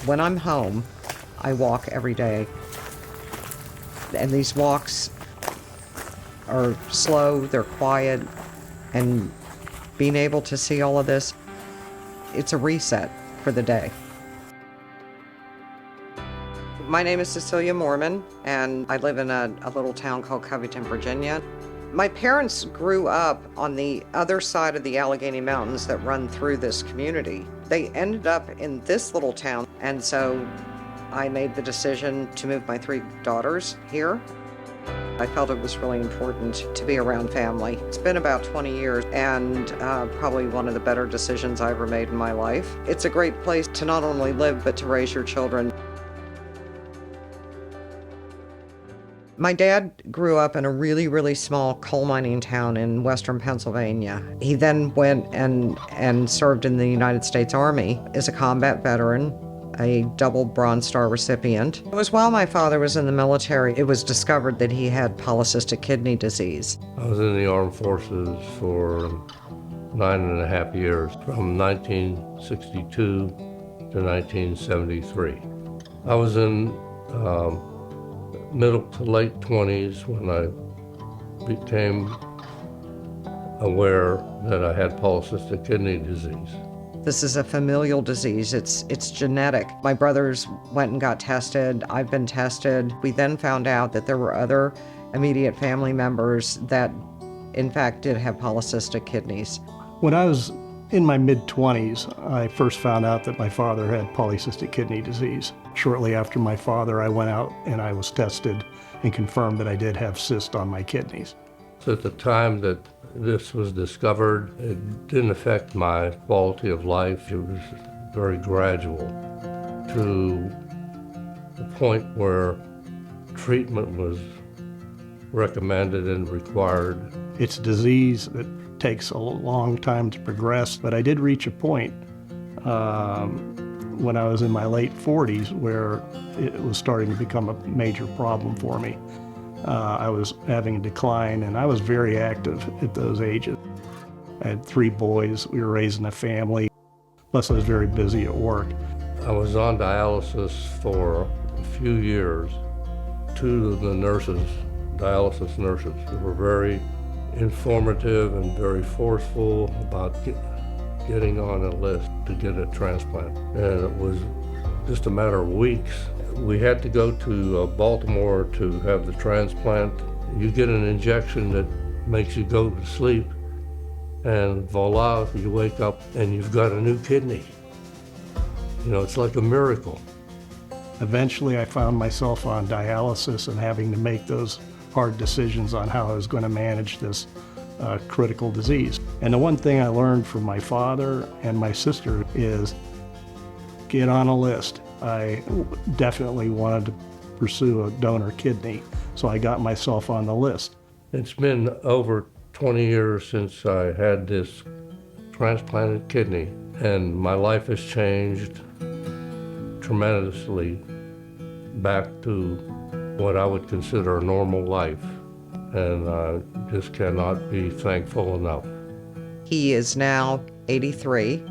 When I'm home, I walk every day. And these walks are slow, they're quiet, and being able to see all of this, it's a reset for the day. My name is Cecelia Moorman, and I live in a little town called Covington, Virginia. My parents grew up on the other side of the Allegheny Mountains that run through this community. They ended up in this little town, and so I made the decision to move my 3 daughters here. I felt it was really important to be around family. It's been about 20 years and probably one of the better decisions I ever made in my life. It's a great place to not only live, but to raise your children. My dad grew up in a really, really small coal mining town in western Pennsylvania. He then went and served in the United States Army as a combat veteran, a double Bronze Star recipient. It was while my father was in the military, it was discovered that he had polycystic kidney disease. I was in the armed forces for 9.5 years, from 1962 to 1973. I was in middle to late 20s when I became aware that I had polycystic kidney disease. This is a familial disease. It's genetic. My brothers went and got tested. I've been tested. We then found out that there were other immediate family members that, in fact, did have polycystic kidneys. When I was in my mid-20s, I first found out that my father had polycystic kidney disease. Shortly after my father, I went out and I was tested and confirmed that I did have cysts on my kidneys. So at the time that this was discovered, it didn't affect my quality of life. It was very gradual to the point where treatment was recommended and required. It's a disease that takes a long time to progress, but I did reach a point when I was in my late 40s where it was starting to become a major problem for me. I was having a decline, and I was very active at those ages. I had 3 boys, we were raising a family, plus I was very busy at work. I was on dialysis for a few years. 2 of the nurses, dialysis nurses, were very informative and very forceful about getting on a list to get a transplant. And it was just a matter of weeks. We had to go to Baltimore to have the transplant. You get an injection that makes you go to sleep, and voila, you wake up and you've got a new kidney. You know, it's like a miracle. Eventually I found myself on dialysis and having to make those hard decisions on how I was going to manage this critical disease. And the one thing I learned from my father and my sister is get on a list. I definitely wanted to pursue a donor kidney, so I got myself on the list. It's been over 20 years since I had this transplanted kidney, and my life has changed tremendously back to what I would consider a normal life, and I just cannot be thankful enough. He is now 83.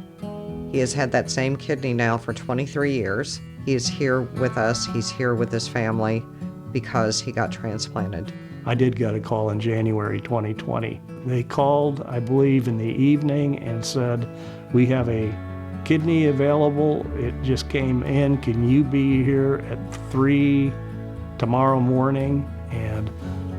He has had that same kidney now for 23 years. He is here with us. He's here with his family because he got transplanted. I did get a call in January 2020. They called, I believe, in the evening and said, "We have a kidney available. It just came in. Can you be here at 3 tomorrow morning?" And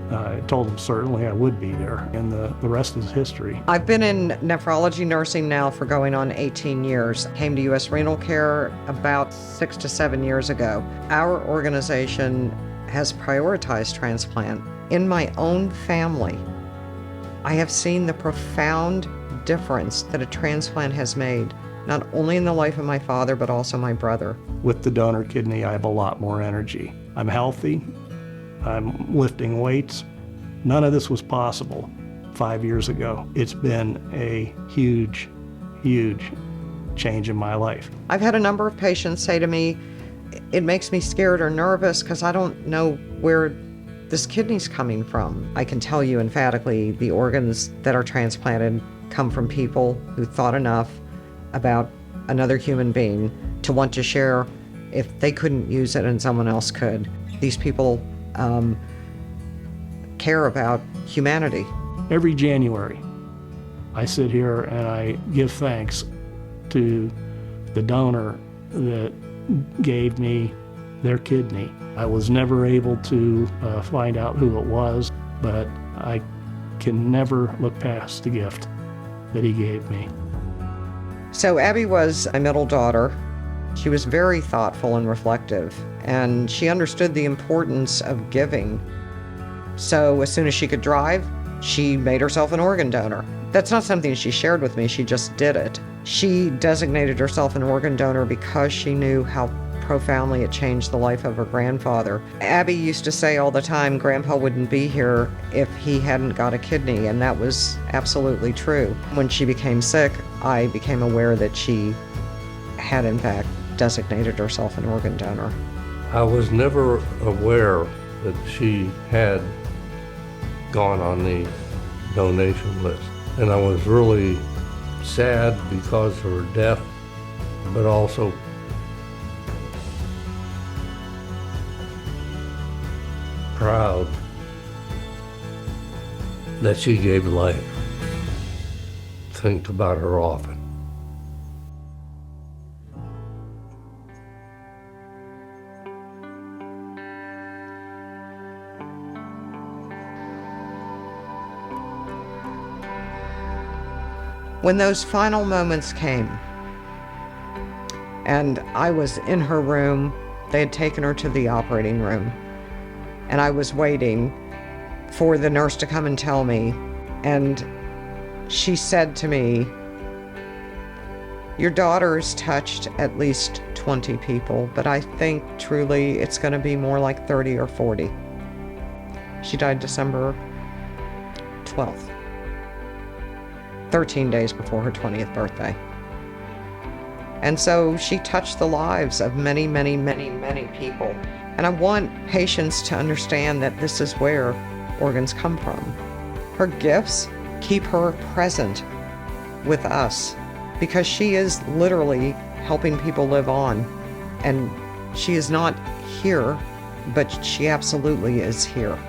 I told them certainly I would be there, and the rest is history. I've been in nephrology nursing now for going on 18 years. Came to U.S. Renal Care about 6 to 7 years ago. Our organization has prioritized transplant. In my own family, I have seen the profound difference that a transplant has made, not only in the life of my father, but also my brother. With the donor kidney, I have a lot more energy. I'm healthy. I'm lifting weights. None of this was possible 5 years ago. It's been a huge, huge change in my life. I've had a number of patients say to me, it makes me scared or nervous because I don't know where this kidney's coming from. I can tell you emphatically the organs that are transplanted come from people who thought enough about another human being to want to share if they couldn't use it and someone else could. These people care about humanity. Every January, I sit here and I give thanks to the donor that gave me their kidney. I was never able to find out who it was, but I can never look past the gift that he gave me. So Abby was my middle daughter. She was very thoughtful and reflective, and she understood the importance of giving. So as soon as she could drive, she made herself an organ donor. That's not something she shared with me, she just did it. She designated herself an organ donor because she knew how profoundly it changed the life of her grandfather. Abby used to say all the time, Grandpa wouldn't be here if he hadn't got a kidney, and that was absolutely true. When she became sick, I became aware that she had in fact designated herself an organ donor. I was never aware that she had gone on the donation list, and I was really sad because of her death, but also proud that she gave life. Think about her often. When those final moments came, and I was in her room, they had taken her to the operating room, and I was waiting for the nurse to come and tell me, and she said to me, your daughter's touched at least 20 people, but I think truly it's going to be more like 30 or 40. She died December 12th. 13 days before her 20th birthday. And so she touched the lives of many, many, many, many people. And I want patients to understand that this is where organs come from. Her gifts keep her present with us because she is literally helping people live on. And she is not here, but she absolutely is here.